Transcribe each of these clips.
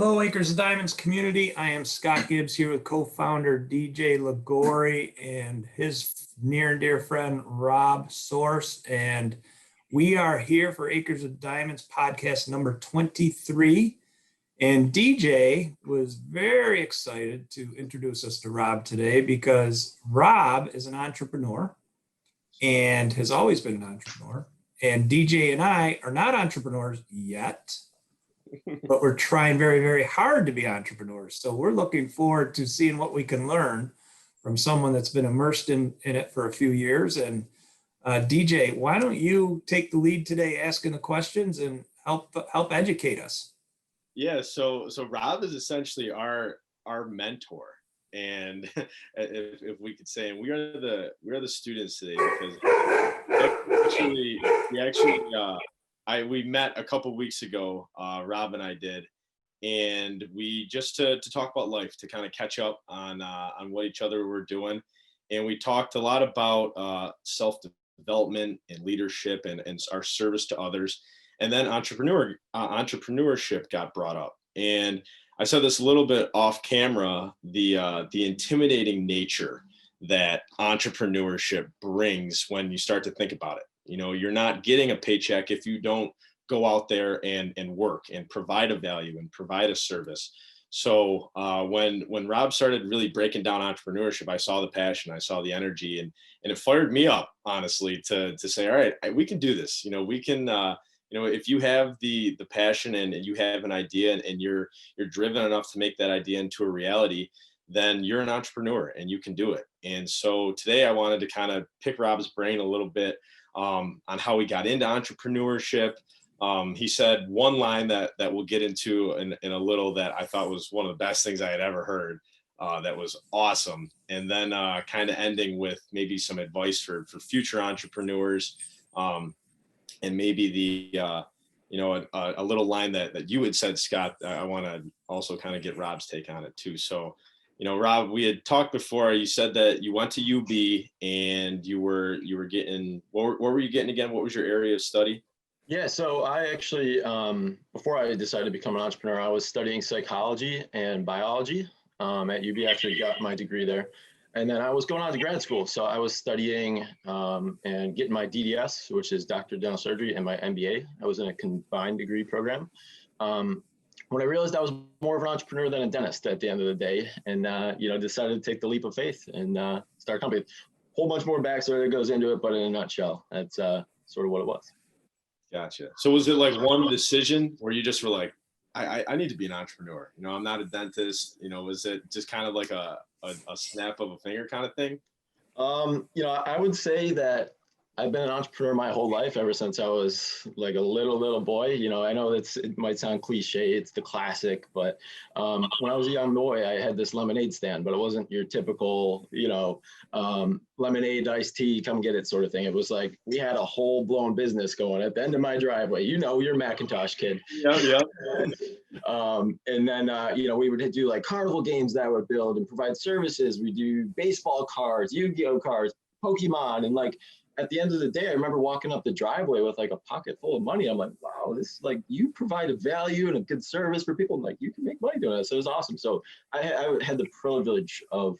Hello, Acres of Diamonds community. I am Scott Gibbs here with co-founder DJ Ligori and his near and dear friend Rob Sorce. And we are here for Acres of Diamonds podcast number 23. And DJ was very excited to introduce us to Rob today because Rob is an entrepreneur and has always been an entrepreneur. And DJ and I are not entrepreneurs yet, but we're trying very, very hard to be entrepreneurs. So we're looking forward to seeing what we can learn from someone that's been immersed in it for a few years. And DJ, why don't you take the lead today, asking the questions and help educate us? Yeah, so Rob is essentially our mentor, and if we could say, and we are the students today because we met a couple weeks ago. Rob and I did, and we just to talk about life, to kind of catch up on what each other were doing, and we talked a lot about self-development and leadership and our service to others, and then entrepreneurship got brought up. And I said this a little bit off camera, the intimidating nature that entrepreneurship brings when you start to think about it. You know, you're not getting a paycheck if you don't go out there and work and provide a value and provide a service. So when Rob started really breaking down entrepreneurship, I saw the passion, I saw the energy, and it fired me up, honestly, to say, all right, we can do this. You know, we can, if you have the passion and you have an idea and you're driven enough to make that idea into a reality, then you're an entrepreneur and you can do it. And so today I wanted to kind of pick Rob's brain a little bit on how we got into entrepreneurship. He said one line that we'll get into in a little that I thought was one of the best things I had ever heard. That was awesome. And then kind of ending with maybe some advice for future entrepreneurs. And maybe a little line that you had said, Scott. I want to also kind of get Rob's take on it too. So, Rob, we had talked before. You said that you went to UB and you were getting, what were you getting again? What was your area of study? Yeah, so I actually, before I decided to become an entrepreneur, I was studying psychology and biology at UB. Actually got my degree there. And then I was going on to grad school. So I was studying and getting my DDS, which is Doctor of Dental Surgery, and my MBA. I was in a combined degree program. When I realized I was more of an entrepreneur than a dentist at the end of the day, and decided to take the leap of faith and start a company. Whole bunch more backstory that goes into it, but in a nutshell, that's sort of what it was. Gotcha. So was it like one decision where you just were like, I need to be an entrepreneur? I'm not a dentist. Was it just kind of like a snap of a finger kind of thing? I would say that I've been an entrepreneur my whole life, ever since I was like a little boy. I know it might sound cliche, it's the classic, but when I was a young boy, I had this lemonade stand, but it wasn't your typical, lemonade, iced tea, come get it sort of thing. It was like we had a whole blown business going at the end of my driveway. You're Macintosh kid. Yeah. And then, we would do like carnival games that I would build and provide services. We do baseball cards, Yu-Gi-Oh cards, Pokemon, and like, at the end of the day, I remember walking up the driveway with like a pocket full of money. I'm like, wow, this is like, you provide a value and a good service for people. Like, you can make money doing this. So it was awesome. So I had the privilege of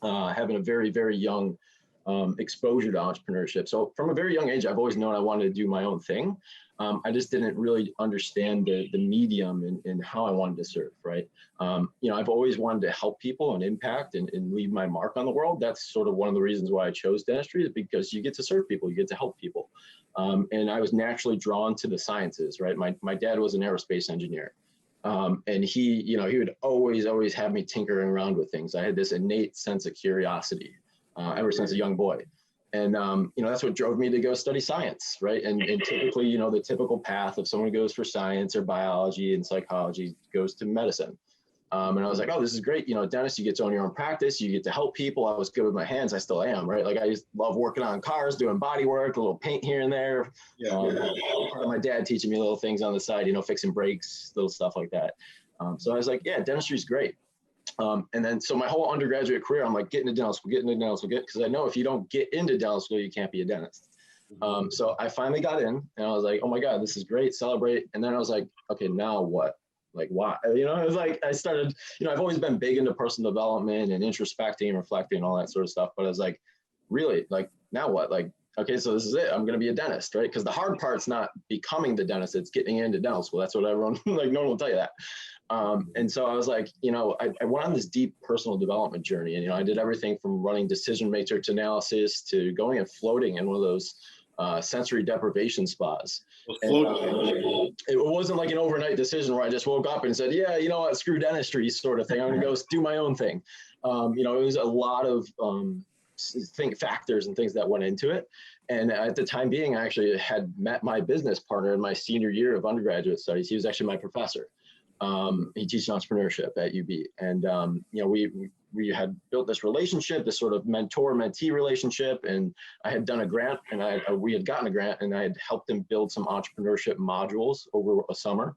having a very, very young exposure to entrepreneurship. So from a very young age, I've always known I wanted to do my own thing. I just didn't really understand the medium and how I wanted to serve, right? I've always wanted to help people and impact and leave my mark on the world. That's sort of one of the reasons why I chose dentistry, is because you get to serve people, you get to help people. And I was naturally drawn to the sciences, right? My dad was an aerospace engineer. And he would always have me tinkering around with things. I had this innate sense of curiosity ever since a young boy. And, that's what drove me to go study science, right? And typically, the typical path of someone who goes for science or biology and psychology goes to medicine. And I was like, oh, this is great. Dentist, you get to own your own practice. You get to help people. I was good with my hands. I still am, right? Like, I just love working on cars, doing body work, a little paint here and there. My dad teaching me little things on the side, fixing brakes, little stuff like that. So I was like, yeah, dentistry is great. And then, so my whole undergraduate career, I'm like, get into dental school, because I know if you don't get into dental school, you can't be a dentist. So I finally got in, and I was like, oh my God, this is great, celebrate. And then I was like, okay, now what? Like, why? You know, it was like, I started, you know, I've always been big into personal development and introspecting and reflecting and all that sort of stuff. But I was like, really, like, now what? Like, okay, so this is it. I'm going to be a dentist, right? Because the hard part's not becoming the dentist, it's getting into dental school. That's what everyone, like, no one will tell you that. And so I was like, you know, I went on this deep personal development journey, and, you know, I did everything from running decision matrix analysis to going and floating in one of those sensory deprivation spas. And, it wasn't like an overnight decision where I just woke up and said, yeah, you know what, screw dentistry sort of thing. I'm going to go do my own thing. You know, it was a lot of factors and things that went into it. And at the time being, I actually had met my business partner in my senior year of undergraduate studies. He was actually my professor. He teaches entrepreneurship at UB. And, you know, we had built this relationship, this sort of mentor-mentee relationship. And I had done a grant, and we had gotten a grant, and I had helped him build some entrepreneurship modules over a summer.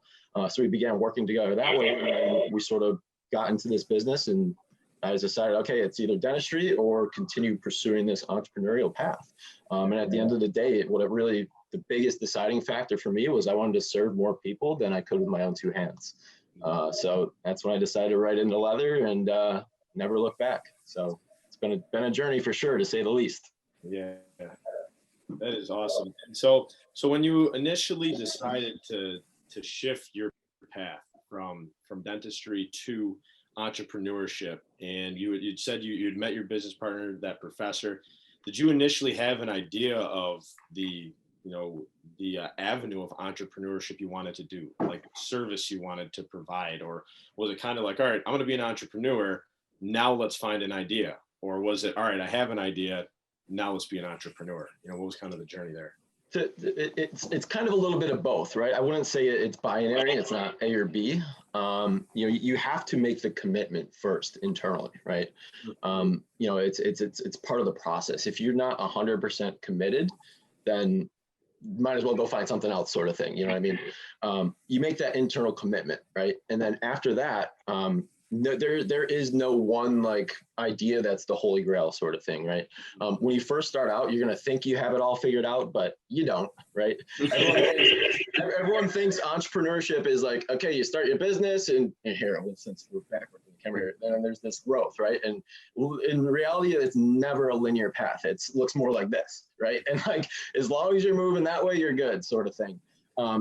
So we began working together that way. And we sort of got into this business, and I decided, okay, it's either dentistry or continue pursuing this entrepreneurial path. And at the end of the day, the biggest deciding factor for me was I wanted to serve more people than I could with my own two hands. So that's when I decided to write into leather and never look back. So it's been a journey for sure, to say the least. Yeah, that is awesome. So when you initially decided to shift your path from dentistry to entrepreneurship, and you said you'd met your business partner, that professor, did you initially have an idea of the avenue of entrepreneurship you wanted to do, like service you wanted to provide? Or was it kind of like, all right, I'm going to be an entrepreneur, now let's find an idea? Or was it, all right, I have an idea, now let's be an entrepreneur? You know, what was kind of the journey there? It's kind of a little bit of both, right? I wouldn't say it's binary. It's not A or B. You know, you have to make the commitment first internally, right? You know, it's part of the process. If you're not 100% committed, then might as well go find something else, sort of thing. You know what I mean? You make that internal commitment, right? And then after that, there is no one like idea that's the holy grail sort of thing, right? When you first start out, you're going to think you have it all figured out, but you don't, right? Everyone thinks entrepreneurship is like, okay, you start your business and here, since we're backward in the camera here, then there's this growth, right? And in reality, it's never a linear path. It looks more like this, right? And like, as long as you're moving that way, you're good, sort of thing.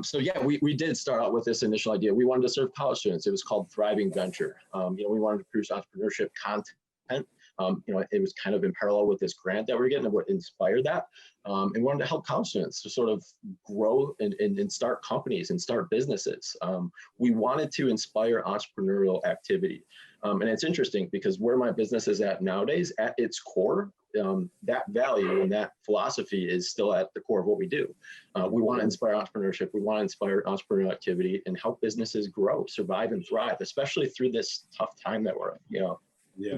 So yeah, we did start out with this initial idea. We wanted to serve college students. It was called Thriving Venture. You know, we wanted to produce entrepreneurship content. You know, it was kind of in parallel with this grant that we're getting, and what inspired that. And wanted to help college students to sort of grow and start companies and start businesses. We wanted to inspire entrepreneurial activity. And it's interesting because where my business is at nowadays, at its core, that value and that philosophy is still at the core of what we do. We want to inspire entrepreneurship. We want to inspire entrepreneurial activity and help businesses grow, survive, and thrive, especially through this tough time that we're in. You know,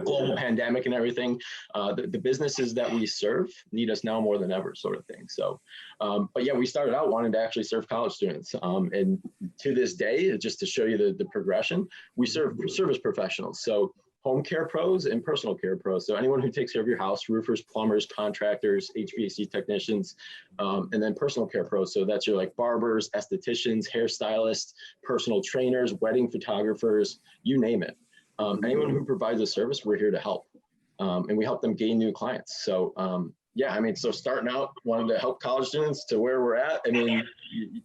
global pandemic and everything. The businesses that we serve need us now more than ever, sort of thing. So, but yeah, we started out wanting to actually serve college students. And to this day, just to show you the progression, we serve service professionals. So home care pros and personal care pros. So anyone who takes care of your house, roofers, plumbers, contractors, HVAC technicians, and then personal care pros. So that's your like barbers, estheticians, hairstylists, personal trainers, wedding photographers, you name it. Anyone who provides a service, we're here to help. And we help them gain new clients. So yeah, I mean, so starting out, wanting to help college students to where we're at, I mean,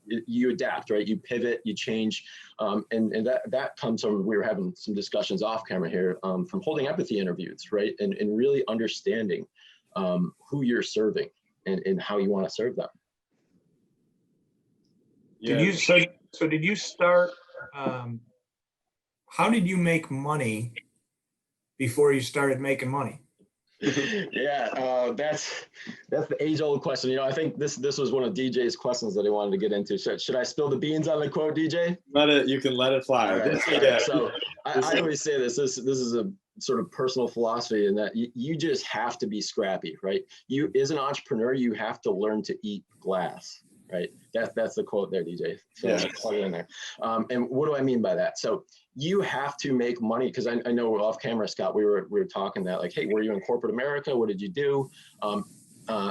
you adapt, right? You pivot, you change. And that comes from, we were having some discussions off camera here, from holding empathy interviews, right? And really understanding who you're serving and how you want to serve them. Yeah. Did you start, how did you make money before you started making money? Yeah, that's the age-old question. You know, I think this was one of DJ's questions that he wanted to get into. Should I spill the beans on the quote, DJ? You can let it fly. Right. Yeah. So I always say this is a sort of personal philosophy in that you just have to be scrappy, right? You, as an entrepreneur, you have to learn to eat glass, right? That's the quote there, DJ. So yeah. Plug it in there. And what do I mean by that? So you have to make money, because I know off camera, Scott, we were talking that like, hey, were you in corporate America? What did you do?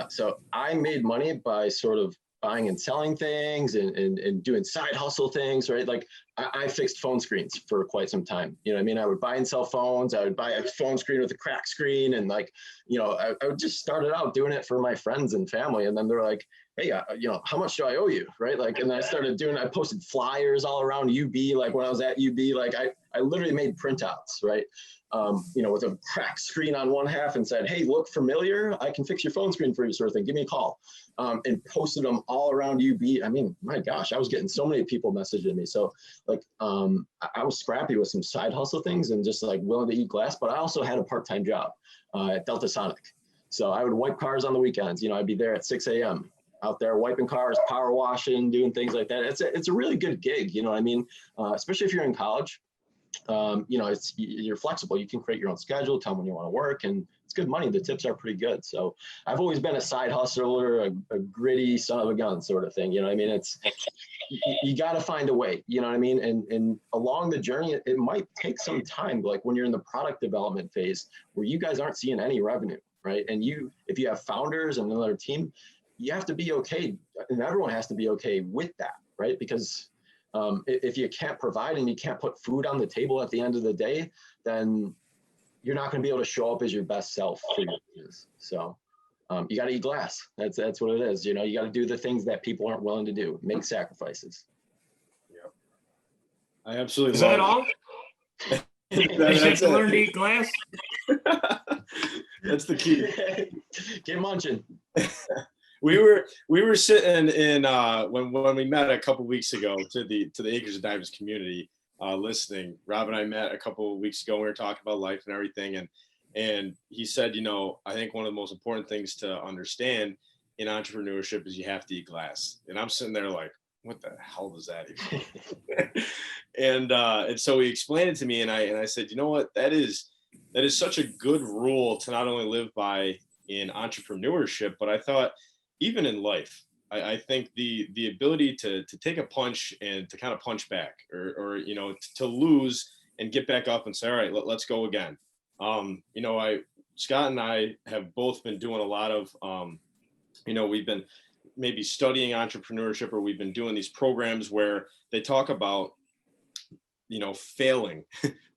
So I made money by sort of buying and selling things and doing side hustle things, right? Like I fixed phone screens for quite some time. You know what I mean? I would buy and sell phones. I would buy a phone screen with a crack screen. And like, I would just started out doing it for my friends and family. And then they're like, hey, how much do I owe you? Right. Like, and I started I posted flyers all around UB. Like when I was at UB, like I literally made printouts, right? With a cracked screen on one half and said, hey, look familiar? I can fix your phone screen for you, sort of thing. Give me a call. And posted them all around UB. I mean, my gosh, I was getting so many people messaging me. So like, I was scrappy with some side hustle things and just like willing to eat glass, but I also had a part-time job at Delta Sonic. So I would wipe cars on the weekends. I'd be there at 6 a.m. out there wiping cars, power washing, doing things like that. It's a really good gig. You know what I mean? Especially if you're in college. You're flexible. You can create your own schedule, tell them when you want to work, and it's good money. The tips are pretty good. So I've always been a side hustler, a gritty son of a gun sort of thing. You know what I mean? You got to find a way, you know what I mean? And along the journey, it might take some time, like when you're in the product development phase where you guys aren't seeing any revenue, right? And if you have founders and another team, you have to be okay, and everyone has to be okay with that, right? Because if you can't provide and you can't put food on the table at the end of the day, then you're not going to be able to show up as your best self for your business. So you got to eat glass. That's what it is. You got to do the things that people aren't willing to do, make sacrifices. Yeah, I absolutely Is love that all? You have to learn to eat glass? That's the key. Get munching. We were sitting in when we met a couple weeks ago to the Acres and Diamonds community listening. Rob and I met a couple of weeks ago. We were talking about life and everything, and he said, I think one of the most important things to understand in entrepreneurship is you have to eat glass. And I'm sitting there like, what the hell does that even? and so he explained it to me, and I said, you know what, that is such a good rule to not only live by in entrepreneurship, but I thought, even in life, I think the ability to take a punch and to kind of punch back or to lose and get back up and say, all right, let's go again. Scott and I have both been doing a lot of, we've been maybe studying entrepreneurship, or we've been doing these programs where they talk about, failing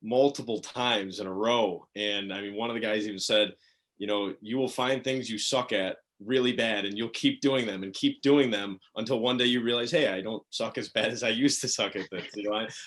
multiple times in a row. And I mean, one of the guys even said, you will find things you suck at really bad, and you'll keep doing them until one day you realize, hey, I don't suck as bad as I used to suck at this.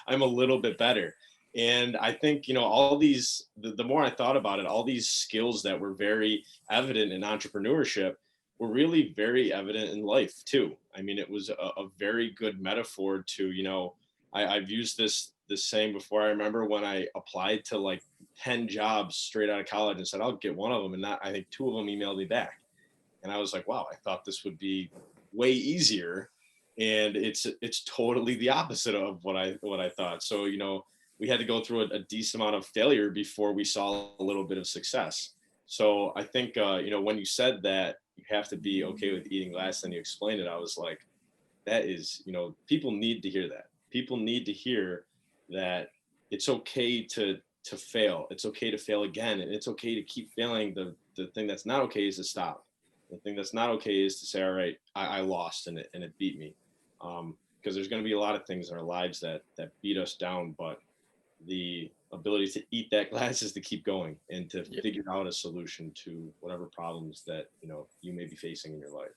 I'm a little bit better. And I think, all these, the more I thought about it, all these skills that were very evident in entrepreneurship were really very evident in life too. I mean, it was a very good metaphor to, I've used this saying before. I remember when I applied to like 10 jobs straight out of college and said, I'll get one of them. And I think 2 of them emailed me back. And I was like, wow, I thought this would be way easier. And it's totally the opposite of what I thought. So, we had to go through a decent amount of failure before we saw a little bit of success. So I think, when you said that you have to be okay with eating glass and you explained it, I was like, that is, people need to hear that. People need to hear that it's okay to fail. It's okay to fail again. And it's okay to keep failing. The thing that's not okay is to stop. The thing that's not okay is to say, all right, I lost and it beat me. Because there's going to be a lot of things in our lives that beat us down, but the ability to eat that glass is to keep going and to figure out a solution to whatever problems that, you may be facing in your life.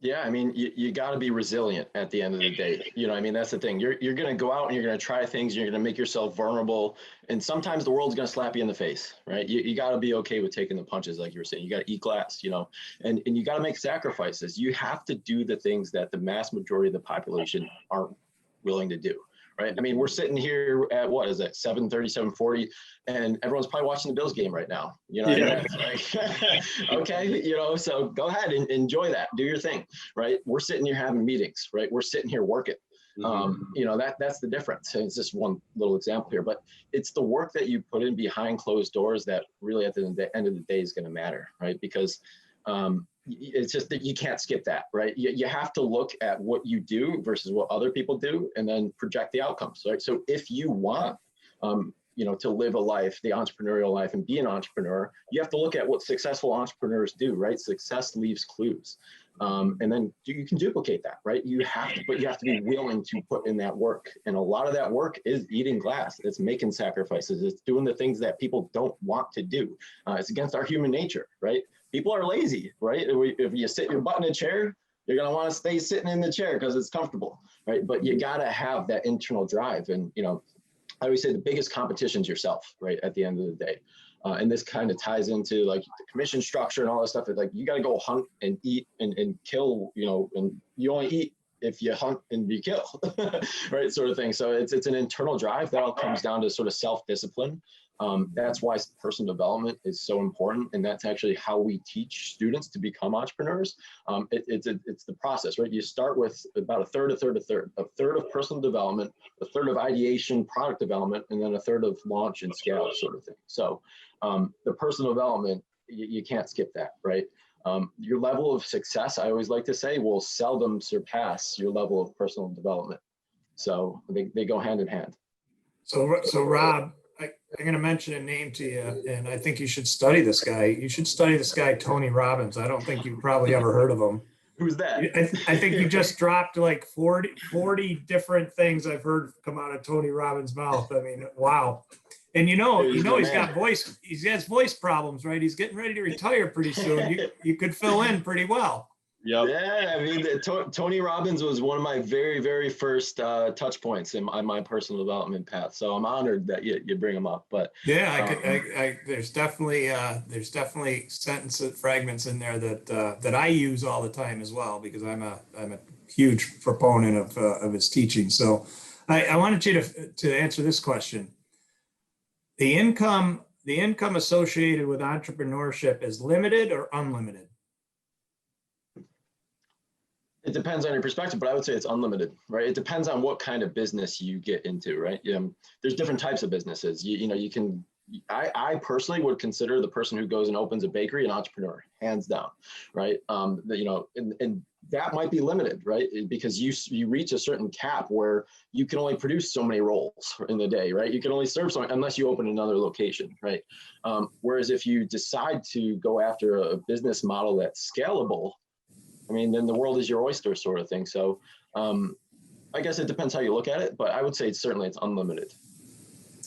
Yeah, I mean, you got to be resilient at the end of the day. I mean, that's the thing. You're going to go out and you're going to try things. You're going to make yourself vulnerable. And sometimes the world's going to slap you in the face, right? You got to be okay with taking the punches, like you were saying. You got to eat glass, and you got to make sacrifices. You have to do the things that the mass majority of the population aren't willing to do. Right. I mean, we're sitting here at what is it, 7:30, 7:40, and everyone's probably watching the Bills game right now. I mean? It's like, okay, so go ahead and enjoy that. Do your thing. Right. We're sitting here having meetings. Right. We're sitting here working. That's the difference. And it's just one little example here, but it's the work that you put in behind closed doors that really at the end of the day is going to matter. Right. Because it's just that you can't skip that, right? You have to look at what you do versus what other people do and then project the outcomes, right? So if you want, to live a life, the entrepreneurial life, and be an entrepreneur, you have to look at what successful entrepreneurs do, right? Success leaves clues. And then you can duplicate that, right? But you have to be willing to put in that work. And a lot of that work is eating glass. It's making sacrifices. It's doing the things that people don't want to do. It's against our human nature, right? People are lazy, right? If you sit your butt in a chair, you're going to want to stay sitting in the chair because it's comfortable, right? But you got to have that internal drive. And, I always say the biggest competition is yourself, right? At the end of the day. And this kind of ties into like the commission structure and all that stuff. It's like, you got to go hunt and eat and kill, and you only eat if you hunt and you kill, right? Sort of thing. So it's an internal drive that all comes down to sort of self-discipline. That's why personal development is so important. And that's actually how we teach students to become entrepreneurs. It's the process, right? You start with about a third of personal development, a third of ideation, product development, and then a third of launch and scale sort of thing. So the personal development, you can't skip that, right? Your level of success, I always like to say, will seldom surpass your level of personal development. So they go hand in hand. So Rob, I'm going to mention a name to you, and I think you should study this guy. You should study this guy, Tony Robbins. I don't think you've probably ever heard of him. Who's that? I think you just dropped like 40 different things I've heard come out of Tony Robbins' mouth. I mean, wow. And he's has voice problems, right? He's getting ready to retire pretty soon. You could fill in pretty well. Yep. Yeah, I mean, Tony Robbins was one of my very, very first touch points on my personal development path. So I'm honored that you bring him up. But yeah, there's definitely sentences, fragments in there that I use all the time as well, because I'm a huge proponent of his teaching. So I wanted you to answer this question. The income associated with entrepreneurship is limited or unlimited? It depends on your perspective, but I would say it's unlimited, right? It depends on what kind of business you get into, right? There's different types of businesses. I personally would consider the person who goes and opens a bakery an entrepreneur, hands down, right? And that might be limited, right? Because you reach a certain cap where you can only produce so many rolls in the day, right? You can only serve so many unless you open another location, right? Whereas if you decide to go after a business model that's scalable, I mean, then the world is your oyster, sort of thing. So I guess it depends how you look at it, but I would say it's unlimited.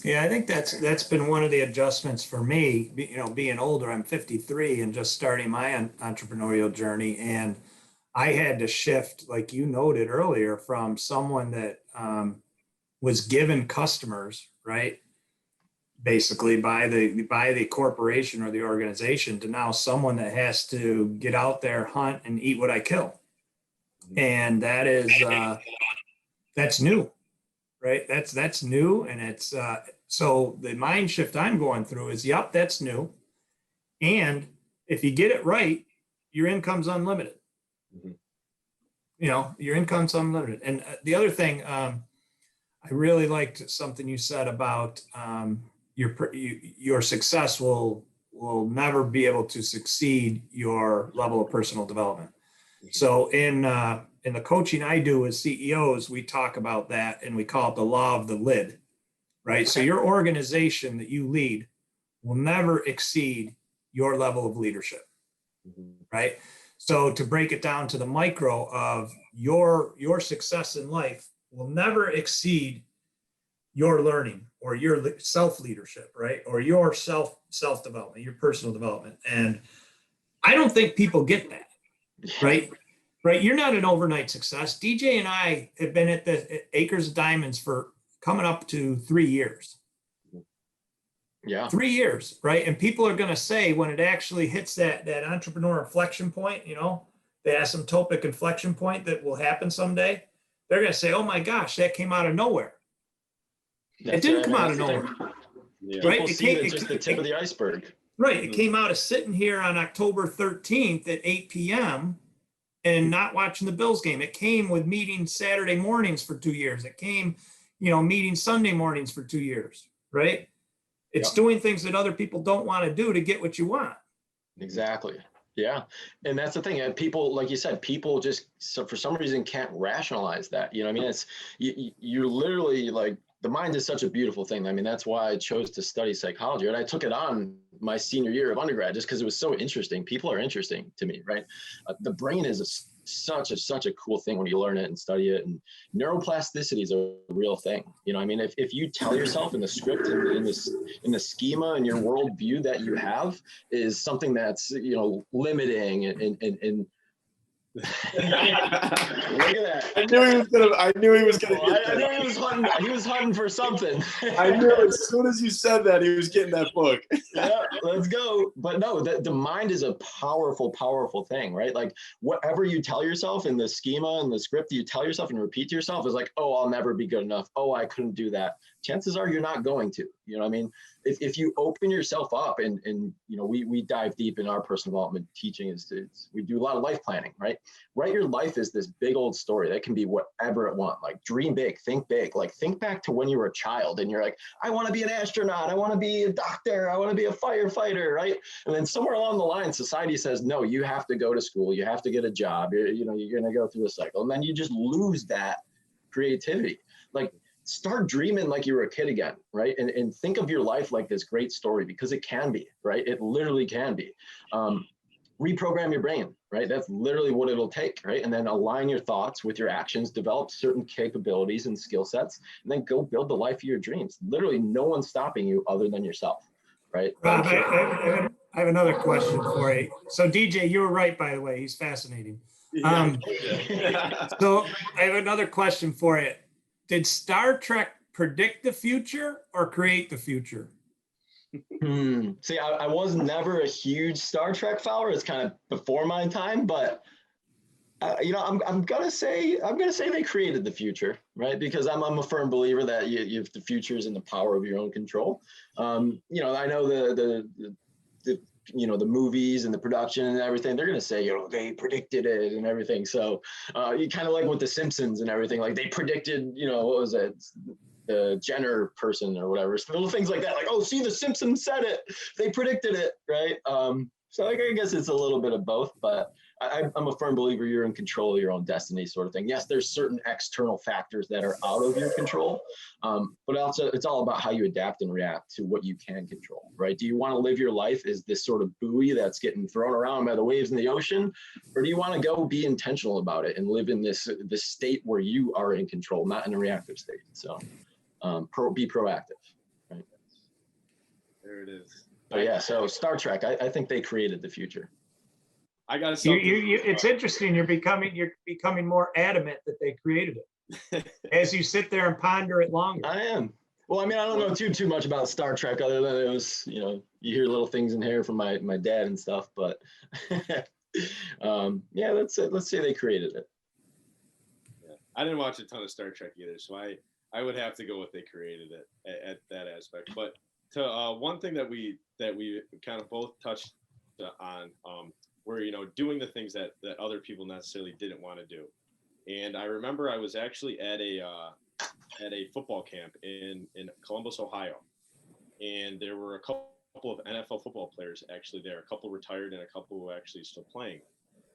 Yeah, I think that's been one of the adjustments for me, being older. I'm 53 and just starting my entrepreneurial journey. And I had to shift, like you noted earlier, from someone that was given customers, right? Basically by the corporation or the organization, to now someone that has to get out there, hunt, and eat what I kill. And that's new, right? That's new. And it's so the mind shift I'm going through is, yep, that's new. And if you get it right, your income's unlimited. Mm-hmm. Your income's unlimited. And the other thing, I really liked something you said about your success will never be able to succeed your level of personal development. So in the coaching I do with CEOs, we talk about that, and we call it the law of the lid, right? So your organization that you lead will never exceed your level of leadership, right? So to break it down to the micro of your success in life will never exceed your learning or your self-leadership, right? Or your self-development, your personal development. And I don't think people get that, right? Right. You're not an overnight success. DJ and I have been at the Acres of Diamonds for coming up to 3 years. Yeah. 3 years, right? And people are going to say, when it actually hits that entrepreneur inflection point, the asymptotic inflection point that will happen someday, they're going to say, oh my gosh, that came out of nowhere. It didn't come out of nowhere. Yeah. Right? It came just the tip of the iceberg. Right. It came out of sitting here on October 13th at 8 p.m. and not watching the Bills game. It came with meeting Saturday mornings for 2 years. It came, meeting Sunday mornings for 2 years, right? It's doing things that other people don't want to do to get what you want. Exactly. Yeah. And that's the thing. People, like you said, people just, so for some reason can't rationalize that. You know what I mean? It's, you're literally like, the mind is such a beautiful thing. I mean, that's why I chose to study psychology. And I took it on my senior year of undergrad just because it was so interesting. People are interesting to me, right? The brain is such a cool thing when you learn it and study it. And neuroplasticity is a real thing. You know, I mean, if you tell yourself in the script and in the schema and your worldview that you have is something that's, you know, limiting and look at that. I knew he was gonna. I knew he was gonna. I knew he was hunting. He was hunting for something. I knew as soon as you said that he was getting that book. Yeah, let's go. But no, the mind is a powerful thing, right? Like whatever you tell yourself in the schema and the script that you tell yourself and repeat to yourself is like, oh, I'll never be good enough. Oh, I couldn't do that. Chances are you're not going to. You know what I mean? If you open yourself up and you know, we dive deep in our personal development teaching we do a lot of life planning, right? Write your life as this big old story that can be whatever it wants. Like dream big, think big. Like think back to when you were a child and you're like, I want to be an astronaut. I want to be a doctor. I want to be a firefighter, right? And then somewhere along the line, society says, no, you have to go to school. You have to get a job. You're going to go through a cycle. And then you just lose that creativity. Like start dreaming like you were a kid again, right? And think of your life like this great story because it can be, right? It literally can be. Reprogram your brain, right? That's literally what it'll take, right? And then align your thoughts with your actions, develop certain capabilities and skill sets, and then go build the life of your dreams. Literally no one's stopping you other than yourself, right? Rob, I have another question for you. So DJ, you were right, by the way. He's fascinating. So I have another question for you. Did Star Trek predict the future or create the future? See, I was never a huge Star Trek follower. It's kind of before my time, but you know, I'm gonna say they created the future, right? Because I'm a firm believer that the future is in the power of your own control. You know, I know the you know, the movies and the production and everything, they're going to say, you know, they predicted it and everything. So you kind of like with the Simpsons and everything, like they predicted, you know, what was it? The Jenner person or whatever. So little things like that, like, oh, see, the Simpsons said it. They predicted it, right? So like, I guess it's a little bit of both, but I'm a firm believer you're in control of your own destiny sort of thing. Yes, there's certain external factors that are out of your control, but also it's all about how you adapt and react to what you can control, right? Do you want to live your life as this sort of buoy that's getting thrown around by the waves in the ocean? Or do you want to go be intentional about it and live in this state where you are in control, not in a reactive state? So be proactive, right? There it is. But yeah, so Star Trek, I think they created the future. I got to. It's interesting. You're becoming more adamant that they created it as you sit there and ponder it longer. I am. Well, I mean, I don't know too much about Star Trek other than it was, you know, you hear little things in here from my dad and stuff. But yeah, let's say they created it. Yeah. I didn't watch a ton of Star Trek either, so I would have to go with they created it at that aspect. But to one thing that we kind of both touched on, were, you know, doing the things that other people necessarily didn't want to do. And I remember I was actually at a football camp in Columbus, Ohio, and there were a couple of NFL football players actually there. A couple retired and a couple who actually still playing.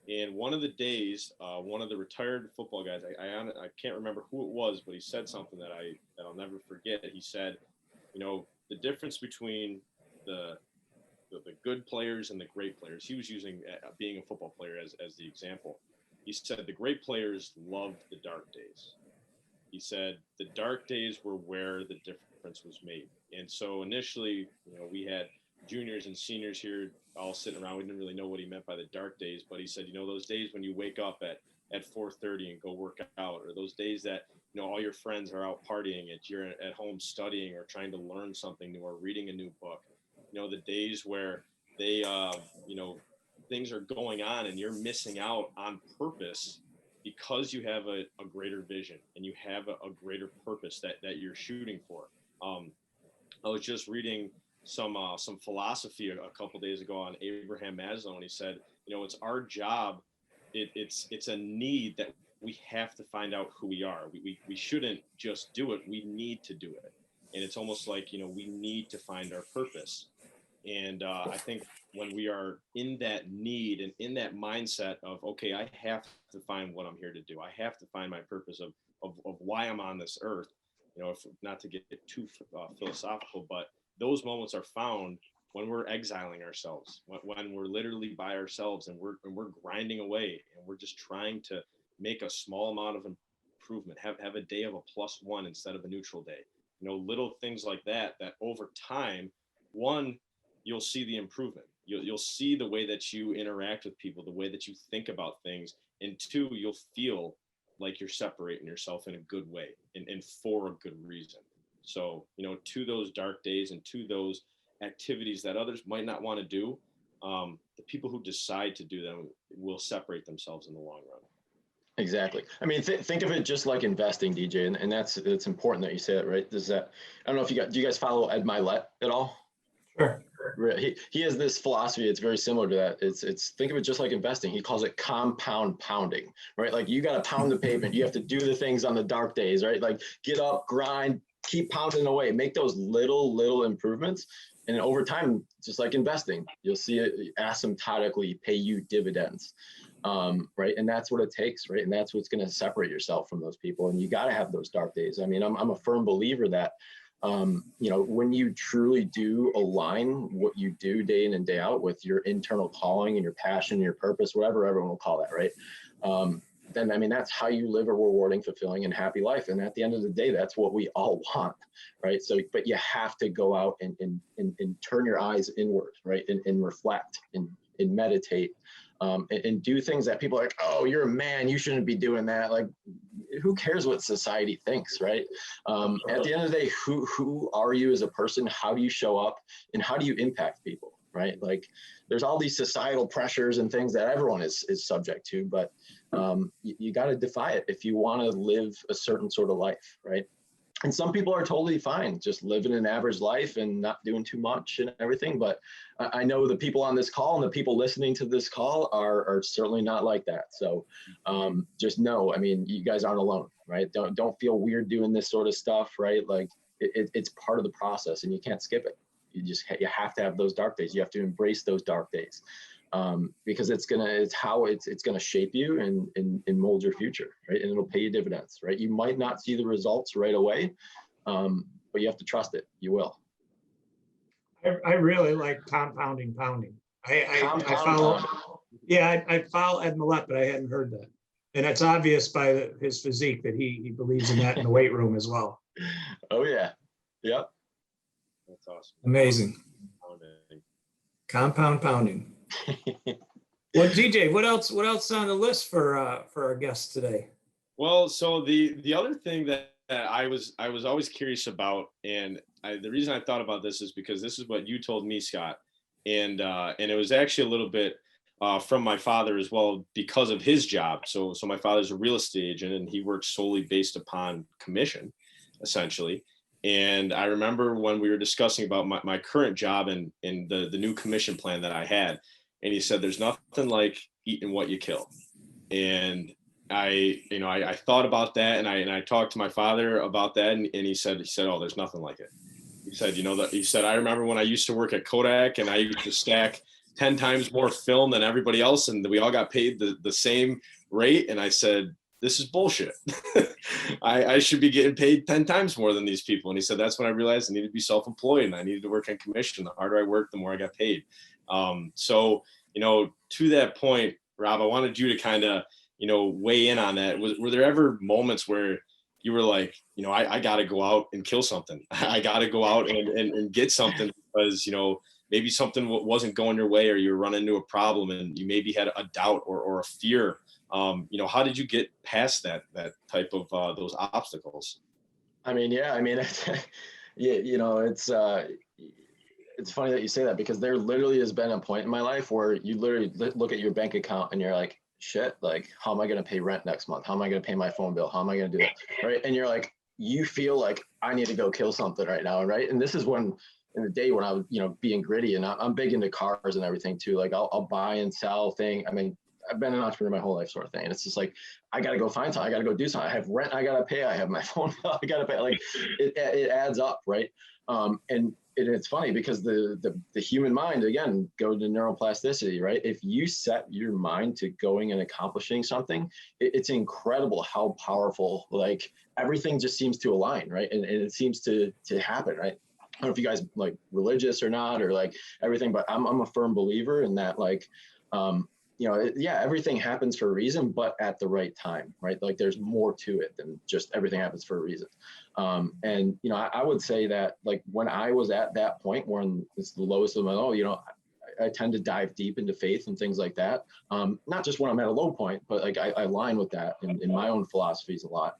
And one of the days, one of the retired football guys, I can't remember who it was, but he said something that I'll never forget. He said, you know, the difference between the good players and the great players. He was using being a football player as the example. He said the great players loved the dark days. He said the dark days were where the difference was made. And so initially, you know, we had juniors and seniors here all sitting around. We didn't really know what he meant by the dark days, but he said, you know, those days when you wake up at 4:30 and go work out, or those days that, you know, all your friends are out partying and you're at home studying or trying to learn something new or reading a new book. You know, the days where they, you know, things are going on and you're missing out on purpose because you have a greater vision and you have a greater purpose that you're shooting for. I was just reading some philosophy a couple days ago on Abraham Maslow, and he said, you know, it's our job. It's a need that we have to find out who we are. We shouldn't just do it. We need to do it. And it's almost like, you know, we need to find our purpose. And I think when we are in that need and in that mindset of, okay, I have to find what I'm here to do. I have to find my purpose of why I'm on this earth, if not to get too philosophical, but those moments are found when we're exiling ourselves, when we're literally by ourselves and we're grinding away and we're just trying to make a small amount of improvement, have a day of a +1 instead of a neutral day. Little things like that over time, one, you'll see the improvement. You'll see the way that you interact with people, the way that you think about things. And two, you'll feel like you're separating yourself in a good way and for a good reason. So, to those dark days and to those activities that others might not want to do, the people who decide to do them will separate themselves in the long run. Exactly. I mean, think of it just like investing, DJ, and it's important that you say that, right? I don't know if do you guys follow Ed Milet at all? Sure. He has this philosophy. It's very similar to that. It's think of it just like investing. He calls it compound pounding, right? Like you got to pound the pavement. You have to do the things on the dark days, right? Like get up, grind, keep pounding away, make those little improvements. And over time, just like investing, you'll see it asymptotically pay you dividends, right? And that's what it takes, right? And that's what's going to separate yourself from those people. And you got to have those dark days. I mean, I'm a firm believer that when you truly do align what you do day in and day out with your internal calling and your passion, your purpose, whatever everyone will call that, right? Then, I mean, that's how you live a rewarding, fulfilling, and happy life. And at the end of the day, that's what we all want, right? So, but you have to go out and turn your eyes inward, right? And reflect and meditate. And do things that people are like, oh, you're a man, you shouldn't be doing that. Like, who cares what society thinks, right? At the end of the day, who are you as a person? How do you show up? And how do you impact people, right? Like, there's all these societal pressures and things that everyone is subject to, but you got to defy it if you want to live a certain sort of life, right? And some people are totally fine just living an average life and not doing too much and everything. But I know the people on this call and the people listening to this call are certainly not like that. So just know, I mean, you guys aren't alone, right? Don't feel weird doing this sort of stuff, right? Like it's part of the process and you can't skip it. You have to have those dark days. You have to embrace those dark days. Because it's how it's gonna shape you and mold your future, right? And it'll pay you dividends, right? You might not see the results right away, but you have to trust it. You will. I really like compounding pounding. I follow. Pounding. Yeah, I follow Ed Milet, but I hadn't heard that, and it's obvious by his physique that he believes in that in the weight room as well. Oh yeah, yep. That's awesome. Amazing. Compound pounding. Well, DJ, what else on the list for our guests today? Well, so the other thing that I was always curious about, and the reason I thought about this is because this is what you told me, Scott, and it was actually a little bit from my father as well because of his job. So my father's a real estate agent, and he works solely based upon commission, essentially. And I remember when we were discussing about my current job and the new commission plan that I had. And he said, there's nothing like eating what you kill. And I thought about that and I talked to my father about that. And he said, oh, there's nothing like it. He said, I remember when I used to work at Kodak and I used to stack 10 times more film than everybody else. And we all got paid the same rate. And I said, this is bullshit. I should be getting paid 10 times more than these people. And he said, that's when I realized I needed to be self-employed and I needed to work on commission. The harder I worked, the more I got paid. So, to that point, Rob, I wanted you to kind of, weigh in on that. Were there ever moments where you were like, I got to go out and kill something. I got to go out and get something because, maybe something wasn't going your way or you were running into a problem and you maybe had a doubt or a fear. How did you get past that type of those obstacles? I mean, yeah, it's funny that you say that because there literally has been a point in my life where you literally look at your bank account and you're like, shit, like, how am I going to pay rent next month? How am I going to pay my phone bill? How am I going to do it? Right. And you're like, you feel like I need to go kill something right now. Right. And this is when in the day when I was, being gritty and I'm big into cars and everything too. Like I'll buy and sell things. I mean, I've been an entrepreneur my whole life sort of thing. And it's just like, I got to go find something. I got to go do something. I have rent I got to pay. I have my phone bill I got to pay. Like it adds up. Right. And it's funny because the human mind, again, go to neuroplasticity, right? If you set your mind to going and accomplishing something, it's incredible how powerful, like everything just seems to align, right? And it seems to happen, right? I don't know if you guys like religious or not, or like everything, but I'm a firm believer in that, like, everything happens for a reason, but at the right time, right? Like there's more to it than just everything happens for a reason. And I would say that, like, when I was at that point where it's the lowest of my low, I tend to dive deep into faith and things like that. Not just when I'm at a low point, but like I align with that in my own philosophies a lot.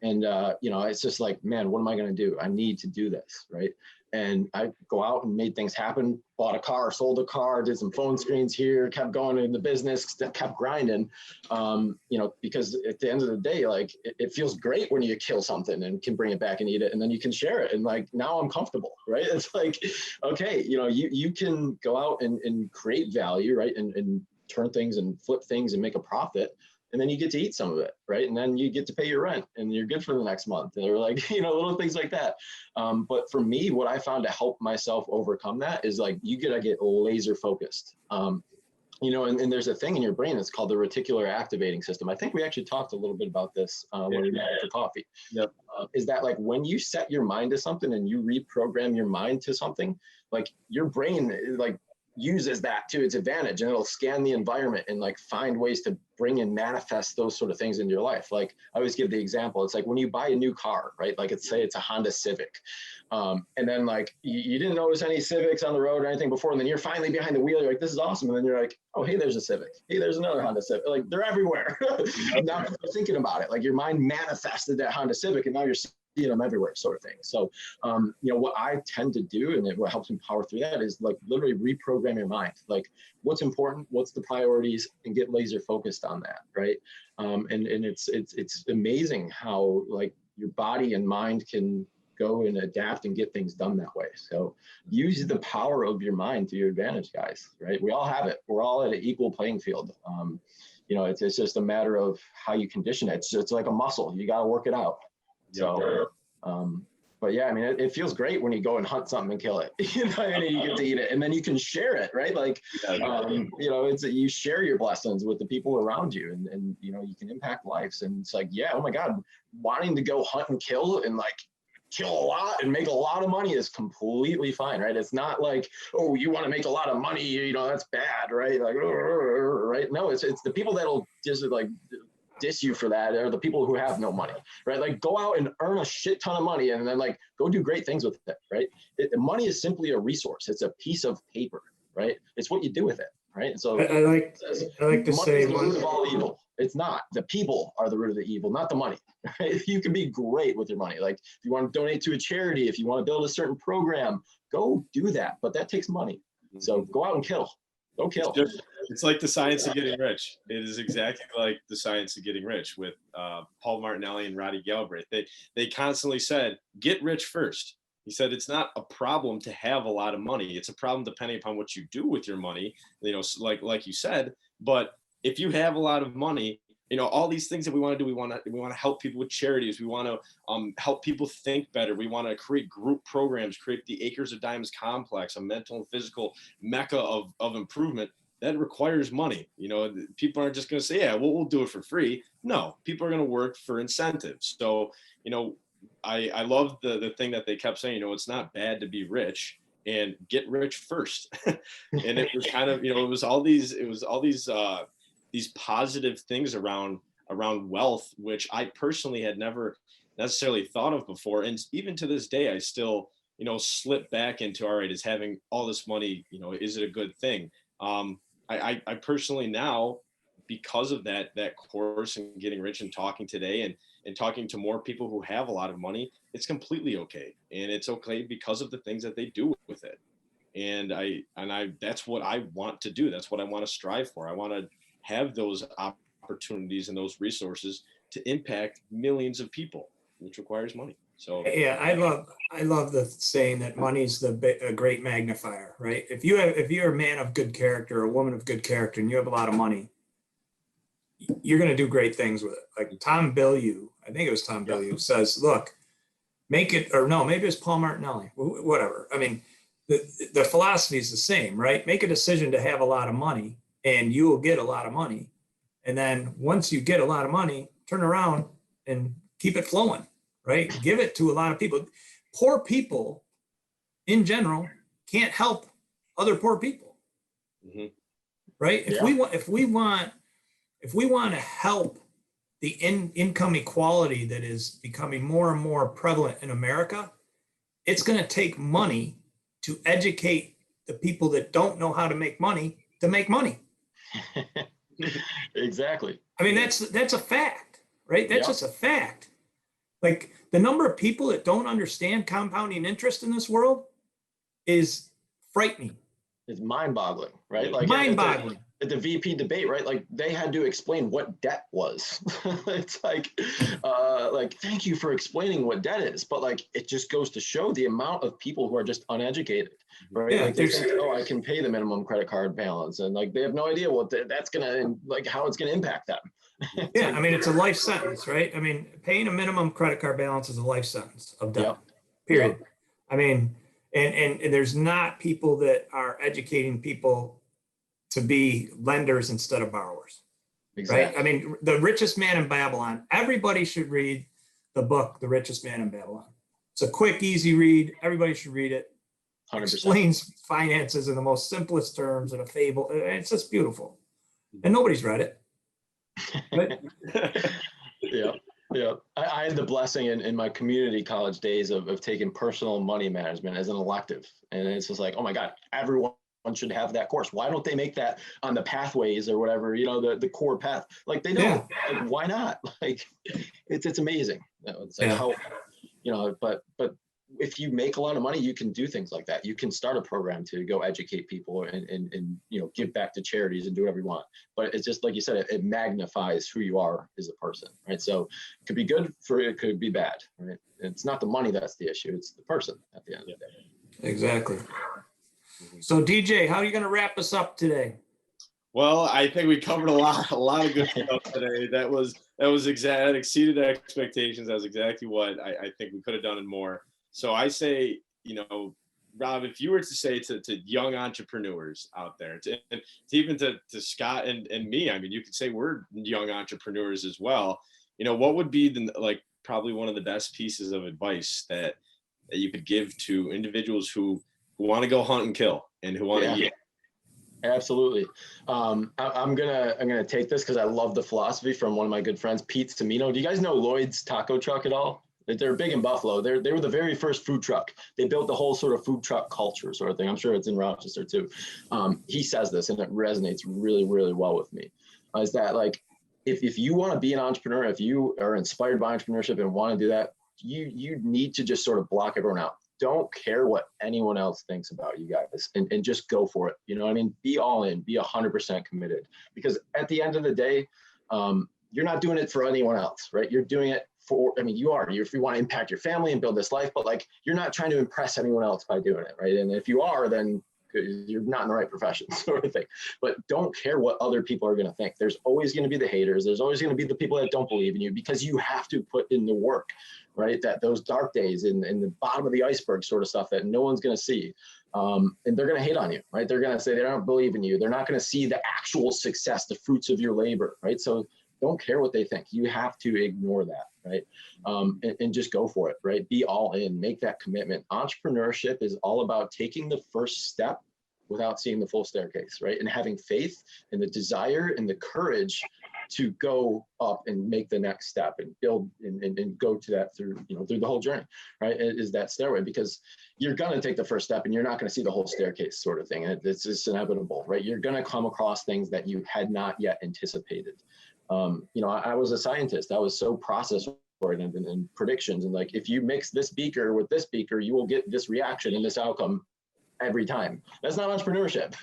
It's just like, man, what am I going to do? I need to do this, right? And I go out and made things happen, bought a car, sold a car, did some phone screens here, kept going in the business, kept grinding, because at the end of the day, like it feels great when you kill something and can bring it back and eat it, and then you can share it. And like, now I'm comfortable, right? It's like, okay, you can go out and create value, right? And turn things and flip things and make a profit. And then you get to eat some of it, right? And then you get to pay your rent and you're good for the next month. And they're like, little things like that. But for me, what I found to help myself overcome that is like, you gotta get laser focused. And there's a thing in your brain that's called the reticular activating system. I think we actually talked a little bit about this when we met for coffee. Yep. Is that like when you set your mind to something and you reprogram your mind to something, like your brain like uses that to its advantage, and it'll scan the environment and like find ways to bring and manifest those sort of things into your life. Like I always give the example, it's like when you buy a new car, right? Like say it's a Honda Civic. And then like you didn't notice any Civics on the road or anything before, and then you're finally behind the wheel, you're like, this is awesome. And then you're like, oh, hey, there's a Civic. Hey, there's another Honda Civic. Like they're everywhere. Now you're thinking about it, like your mind manifested that Honda Civic and now you're seeing them everywhere, sort of thing. So, what I tend to do, and what helps me power through that, is like literally reprogram your mind. Like what's important, what's the priorities, and get laser focused on that, right? And it's amazing how like your body and mind can go and adapt and get things done that way. So use the power of your mind to your advantage, guys, right? We all have it. We're all at an equal playing field. It's just a matter of how you condition it. It's like a muscle. You got to work it out. So, but yeah, I mean, it feels great when you go and hunt something and kill it, and you get to eat it, and then you can share it, right? Like, you share your blessings with the people around you, and you can impact lives. And it's like, yeah, oh my God, wanting to go hunt and kill and like kill a lot and make a lot of money is completely fine, right? It's not like, oh, you want to make a lot of money, that's bad, right? Like, right? No, it's the people that'll just like diss you for that are the people who have no money, right? Like go out and earn a shit ton of money and then like go do great things with it, right? Money is simply a resource. It's a piece of paper, right? It's what you do with it, right? And so I like to say money is the root of all evil. It's not. The people are the root of the evil, not the money. Right? You can be great with your money. Like if you want to donate to a charity, if you want to build a certain program, go do that. But that takes money. So go out and kill. Go kill. It's like the science of getting rich. It is exactly like the science of getting rich with Paul Martinelli and Roddy Galbraith. They constantly said, get rich first. He said, it's not a problem to have a lot of money. It's a problem depending upon what you do with your money, like you said. But if you have a lot of money, all these things that we want to do, we want to help people with charities. We want to help people think better. We want to create group programs, create the Acres of Diamonds complex, a mental and physical mecca of improvement. That requires money. People aren't just going to say, yeah, we'll do it for free. No, people are going to work for incentives. So, I love the thing that they kept saying, it's not bad to be rich and get rich first. And it was kind of, it was all these positive things around wealth, which I personally had never necessarily thought of before. And even to this day, I still, slip back into, all right, is having all this money, is it a good thing? I personally now, because of that course and getting rich and talking today and talking to more people who have a lot of money, it's completely okay. And it's okay because of the things that they do with it. And I that's what I want to do. That's what I want to strive for. I want to have those opportunities and those resources to impact millions of people, which requires money. So yeah, I love the saying that money's a great magnifier, right? If you're a man of good character, a woman of good character, and you have a lot of money, you're going to do great things with it. Like Tom Bilyeu, I think it was Tom Bilyeu, says, look, make it, or no, maybe it's Paul Martinelli, whatever. I mean, the philosophy is the same, right? Make a decision to have a lot of money and you will get a lot of money. And then once you get a lot of money, turn around and keep it flowing, right? Give it to a lot of people. Poor people in general can't help other poor people, right? If we want to help the income equality that is becoming more and more prevalent in America, it's going to take money to educate the people that don't know how to make money to make money. Exactly. I mean, that's a fact, right? That's just a fact. Like the number of people that don't understand compounding interest in this world is frightening. It's mind-boggling, right? Like mind-boggling. At the VP debate, right? Like they had to explain what debt was. It's like thank you for explaining what debt is, but like it just goes to show the amount of people who are just uneducated, right? Yeah, like they think, oh, I can pay the minimum credit card balance, and like they have no idea what that's gonna like how it's gonna impact them. Yeah, I mean it's a life sentence, right? I mean, paying a minimum credit card balance is a life sentence of debt. Yep. Period. Yep. I mean, and there's not people that are educating people to be lenders instead of borrowers. Exactly. Right? I mean, The Richest Man in Babylon, everybody should read the book, The Richest Man in Babylon. It's a quick, easy read. Everybody should read it. 100%. Explains finances in the most simplest terms in a fable. It's just beautiful. And nobody's read it. But, yeah. I had the blessing in my community college days of taking personal money management as an elective. And it's just like, oh my God, everyone should have that course. Why don't they make that on the pathways or whatever, the core path? Like they don't. Yeah. Like, why not? Like it's amazing. It's like how, but if you make a lot of money, you can do things like that. You can start a program to go educate people and give back to charities and do whatever you want. But it's just like you said, it magnifies who you are as a person, right? So it could be good it could be bad, right? It's not the money that's the issue; it's the person at the end of the day. Exactly. So DJ, how are you going to wrap us up today? Well, I think we covered a lot of good stuff today. That exceeded expectations. That was exactly what I think we could have done and more. So I say, Rob, if you were to say to young entrepreneurs out there, even to Scott and me, I mean, you could say we're young entrepreneurs as well. What would be probably one of the best pieces of advice that you could give to individuals who want to go hunt and kill and who want to eat? Absolutely. I'm gonna take this because I love the philosophy from one of my good friends, Pete Cimino. Do you guys know Lloyd's Taco Truck at all? They're big in Buffalo. They were the very first food truck. They built the whole sort of food truck culture sort of thing. I'm sure it's in Rochester too. He says this and it resonates really, really well with me. Is that like, if you want to be an entrepreneur, if you are inspired by entrepreneurship and want to do that, you need to just sort of block everyone out. Don't care what anyone else thinks about you guys and just go for it. You know what I mean? Be all in, be 100% committed, because at the end of the day, you're not doing it for anyone else, right? You're doing it if you want to impact your family and build this life, but like, you're not trying to impress anyone else by doing it, right? And if you are, then you're not in the right profession sort of thing. But don't care what other people are going to think. There's always going to be the haters. There's always going to be the people that don't believe in you, because you have to put in the work, right? That those dark days in the bottom of the iceberg sort of stuff that no one's going to see. And they're going to hate on you, right? They're going to say they don't believe in you. They're not going to see the actual success, the fruits of your labor, right? So don't care what they think. You have to ignore that, right? And just go for it, right? Be all in, make that commitment. Entrepreneurship is all about taking the first step without seeing the full staircase, right? And having faith and the desire and the courage to go up and make the next step and build and go to that through the whole journey, right? Is that stairway, because you're going to take the first step and you're not going to see the whole staircase sort of thing. It's just inevitable, right? You're going to come across things that you had not yet anticipated. I was a scientist. I was so process oriented and predictions. And like, if you mix this beaker with this beaker, you will get this reaction and this outcome every time. That's not entrepreneurship.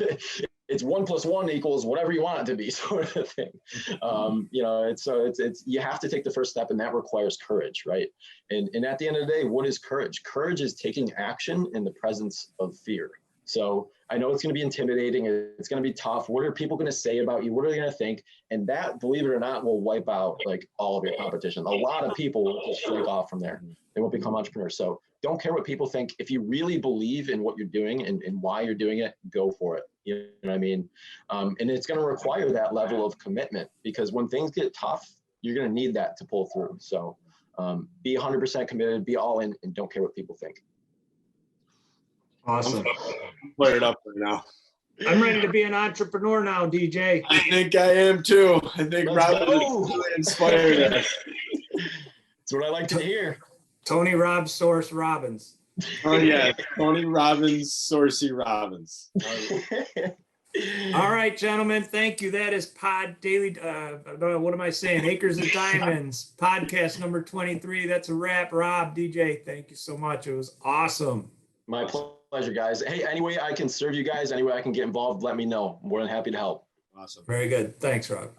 It's 1 + 1 = whatever you want it to be, sort of thing. It's you have to take the first step, and that requires courage, right? And at the end of the day, what is courage? Courage is taking action in the presence of fear. So I know it's going to be intimidating. It's going to be tough. What are people going to say about you? What are they going to think? And that, believe it or not, will wipe out like all of your competition. A lot of people will just shake off from there. They won't become entrepreneurs. So don't care what people think. If you really believe in what you're doing and why you're doing it, go for it. You know what I mean? And it's going to require that level of commitment, because when things get tough, you're going to need that to pull through. So be 100% committed, be all in, and don't care what people think. Awesome. Fired up right now. I'm ready to be an entrepreneur now, DJ. I think I am too. I think Let's Rob go. really inspired us. That's what I like to hear. Tony Rob Sorce Robbins. Oh yeah, Tony Robbins, Sorce Robbins. All right, gentlemen. Thank you. That is what am I saying? Acres of Diamonds podcast number 23. That's a wrap. Rob, DJ, thank you so much. It was awesome. My pleasure, guys. Hey, any way I can serve you guys, any way I can get involved, let me know. I'm more than happy to help. Awesome. Very good. Thanks, Rob.